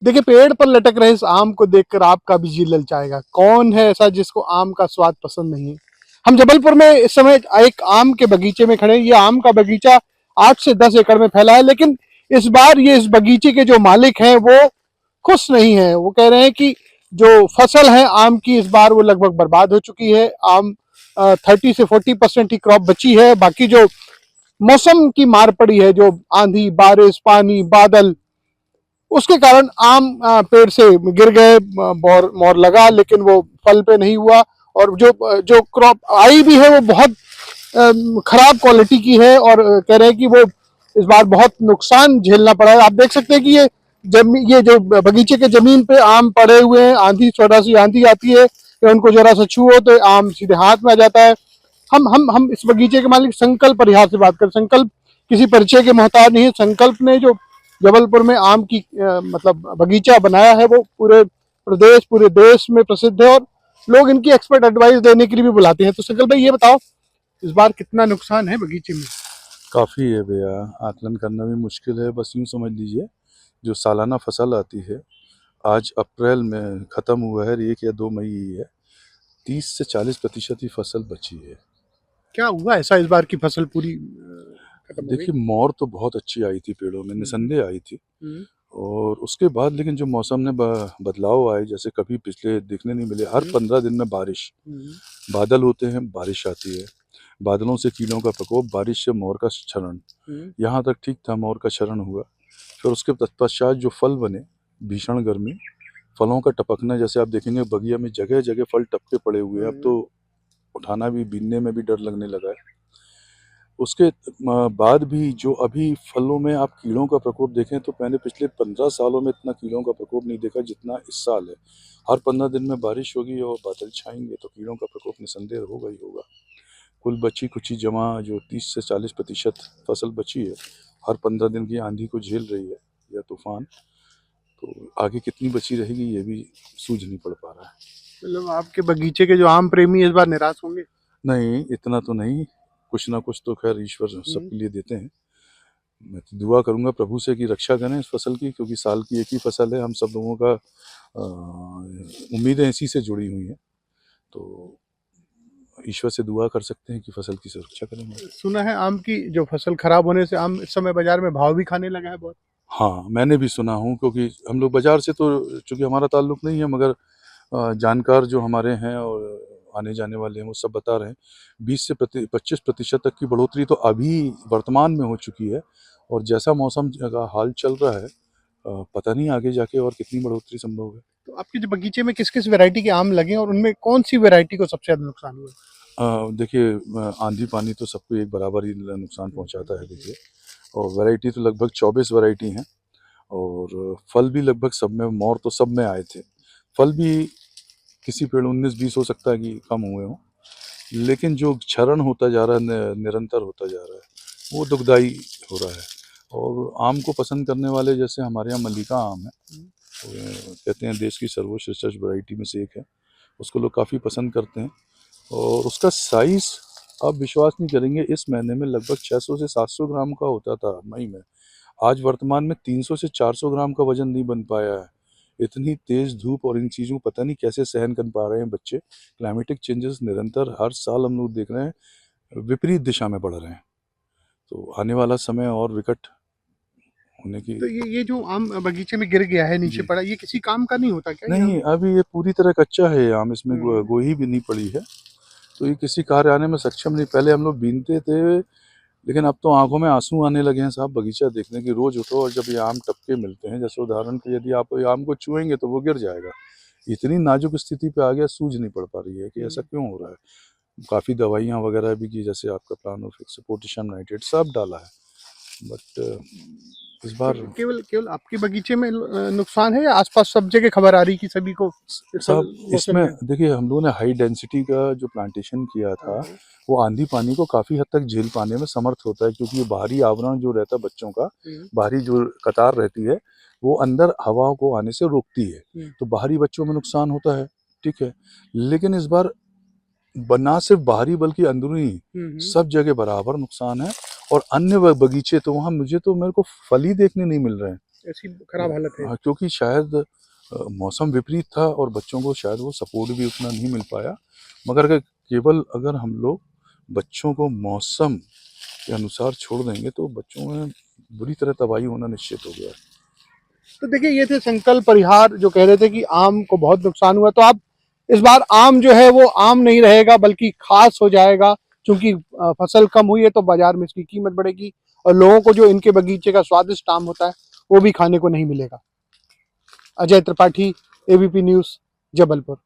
देखिए, पेड़ पर लटक रहे इस आम को देखकर आपका भी जी ललचाएगा। कौन है ऐसा जिसको आम का स्वाद पसंद नहीं है? हम जबलपुर में इस समय एक आम के बगीचे में खड़े हैं। ये आम का बगीचा 8 से 10 एकड़ में फैला है, लेकिन इस बार ये इस बगीचे के जो मालिक हैं वो खुश नहीं है। वो कह रहे हैं कि जो फसल है आम की, इस बार वो लगभग बर्बाद हो चुकी है। आम 30 से 40% ही क्रॉप बची है। बाकी जो मौसम की मार पड़ी है, जो आंधी, बारिश, पानी, बादल, उसके कारण आम पेड़ से गिर गए। मोर लगा लेकिन वो फल पे नहीं हुआ। और जो जो क्रॉप आई भी है वो बहुत खराब क्वालिटी की है। और कह रहे हैं कि वो इस बार बहुत नुकसान झेलना पड़ा है। आप देख सकते हैं कि ये जो बगीचे के जमीन पे आम पड़े हुए हैं। आंधी, छोटा सी आंधी आती है कि उनको जरा सा छुओ तो आम सीधे हाथ में आ जाता है। हम इस बगीचे के मालिक संकल्प परिहार से बात करें। संकल्प किसी परिचय के मोहताज नहीं है। संकल्प ने जो जबलपुर में आम की मतलब बगीचा बनाया है वो पूरे प्रदेश, पूरे देश में प्रसिद्ध है। और लोग इनकी एक्सपर्ट एडवाइस देने के लिए भी बुलाते हैं। तो संकल्प भाई, ये बताओ इस बार कितना नुकसान है बगीचे में? काफ़ी है भैया, आकलन करना भी मुश्किल है। बस यूँ समझ लीजिए, जो सालाना फसल आती है, आज अप्रैल में ख़त्म हुआ है, 1 या 2 मई ही है, 30 से 40% ही फसल बची है। क्या हुआ ऐसा इस बार की फसल पूरी खत्म हो गई? देखिए, मोर तो बहुत अच्छी आई थी पेड़ों में, निसंदेह आई थी। और उसके बाद लेकिन जो मौसम में बदलाव आए, जैसे कभी पिछले देखने नहीं मिले। हर 15 दिन में बारिश, बादल होते हैं, बारिश आती है, बादलों से कीड़ों का प्रकोप, बारिश से मोर का क्षरण। यहाँ तक ठीक था, मोर का क्षरण हुआ। फिर उसके तत्पश्चात जो फल बने, भीषण गर्मी, फलों का टपकना। जैसे आप देखेंगे बगिया में जगह जगह फल टपके पड़े हुए हैं। अब तो उठाना भी, बीनने में भी डर लगने लगा है। उसके बाद भी जो अभी फलों में आप कीड़ों का प्रकोप देखें, तो मैंने पिछले 15 सालों में इतना कीड़ों का प्रकोप नहीं देखा जितना इस साल है। हर 15 दिन में बारिश होगी और बादल छाएंगे तो कीड़ों का प्रकोप निसंदेह होगा ही होगा। कुल बची कुची जमा जो 30 से 40% फसल बची है, हर 15 दिन की आंधी को झेल रही है या तूफान। तो आगे कितनी बची रहेगी ये भी सूझ नहीं पड़ पा रहा है। मतलब आपके बगीचे के जो आम प्रेमी इस बार निराश होंगे। नहीं, इतना तो नहीं। कुछ ना कुछ तो खैर ईश्वर सबके लिए देते हैं। मैं तो दुआ करूंगा प्रभु से कि रक्षा करें इस फसल की, क्योंकि साल की एक ही फसल है। हम सब लोगों का उम्मीदें इसी से जुड़ी हुई हैं। तो ईश्वर से दुआ कर सकते हैं कि फसल की सुरक्षा करेंगे। सुना है आम की जो फसल खराब होने से आम इस समय बाजार में भाव भी खाने लगा है बहुत। हाँ, मैंने भी सुना हूँ, क्योंकि हम लोग बाजार से तो चूंकि हमारा ताल्लुक नहीं है, मगर जानकार जो हमारे हैं और आने जाने वाले हैं वो सब बता रहे हैं 20 से 25% तक की बढ़ोतरी तो अभी वर्तमान में हो चुकी है। और जैसा मौसम का हाल चल रहा है, पता नहीं आगे जाके और कितनी बढ़ोतरी संभव है। तो आपके जो बगीचे में किस किस वैरायटी के आम लगे हैं और उनमें कौन सी वैरायटी को सबसे ज्यादा नुकसान हुआ? देखिए, आंधी पानी तो सबको एक बराबर ही नुकसान पहुंचाता है। देखिए, और वैरायटी तो लगभग 24 वैरायटी हैं। और फल भी लगभग सब में, मोर तो सब में आए थे। फल भी किसी पेड़ 19-20 हो सकता है कि कम हुए हों, लेकिन जो क्षरण होता जा रहा है, निरंतर होता जा रहा है, वो दुखदाई हो रहा है। और आम को पसंद करने वाले, जैसे हमारे यहाँ मल्लिका आम है, वो कहते हैं देश की सर्वोच्च रिसर्च वैरायटी में से एक है, उसको लोग काफ़ी पसंद करते हैं। और उसका साइज़ आप विश्वास नहीं करेंगे, इस महीने में लगभग 600 से 700 ग्राम का होता था मई में। आज वर्तमान में 300 से 400 ग्राम का वजन नहीं बन पाया है। इतनी तेज धूप और इन चीज़ों को पता नहीं कैसे सहन कर पा रहे हैं बच्चे। क्लाइमेटिक चेंजेस निरंतर हर साल हम लोग देख रहे हैं, विपरीत दिशा में बढ़ रहे हैं। तो आने वाला समय और विकट होने की। तो ये जो आम बगीचे में गिर गया है, नीचे जी पड़ा, ये किसी काम का नहीं होता क्या ये आम? नहीं, अभी ये पूरी तरह कच्चा है ये आम, इसमें हम्म। गोही भी नहीं पड़ी है। तो ये किसी कार्य आने में सक्षम नहीं। पहले हम लोग बीनते थे, लेकिन अब तो आंखों में आंसू आने लगे हैं साहब बगीचा देखने की। रोज उठो और जब ये आम टपके मिलते हैं, जैसे उदाहरण के यदि आप ये आम को छुएंगे तो वो गिर जाएगा। इतनी नाजुक स्थिति पे आ गया, सूझ नहीं पड़ पा रही है कि ऐसा क्यों हो रहा है। काफ़ी दवाइयाँ वगैरह भी की, जैसे आपका प्लानोफिक्स, पोटेशियम नाइट्रेट सब डाला है, बट इस बार केवल केवल आपके बगीचे में नुकसान है या आसपास सब जगह खबर आ रही कि सभी को इस साहब मौसम इसमें में? देखिए, हम लोगों ने हाई डेंसिटी का जो प्लांटेशन किया था, वो आंधी पानी को काफ़ी हद तक झेल पाने में समर्थ होता है, क्योंकि ये बाहरी आवरण जो रहता है बच्चों का, बाहरी जो कतार रहती है, वो अंदर हवा को आने से रोकती है। तो बाहरी बच्चों में नुकसान होता है, ठीक है। लेकिन इस बार ना सिर्फ बाहरी बल्कि अंदरूनी सब जगह बराबर नुकसान है। और अन्य बगीचे तो वहाँ मुझे तो मेरे को फल ही देखने नहीं मिल रहे हैं। ऐसी खराब हालत है। हाँ, क्योंकि शायद मौसम विपरीत था और बच्चों को शायद वो सपोर्ट भी उतना नहीं मिल पाया। मगर अगर हम लोग बच्चों को मौसम के अनुसार छोड़ देंगे तो बच्चों में बुरी तरह तबाही होना निश्चित हो गया है। तो देखिए ये थे संकल्प परिहार जो कह रहे थे कि आम को बहुत नुकसान हुआ, तो आप इस बार आम जो है वो आम नहीं रहेगा बल्कि खास हो जाएगा, क्योंकि फसल कम हुई है तो बाजार में इसकी कीमत बढ़ेगी और लोगों को जो इनके बगीचे का स्वादिष्ट आम होता है वो भी खाने को नहीं मिलेगा। Ajay Tripathi, ABP news, Jabalpur.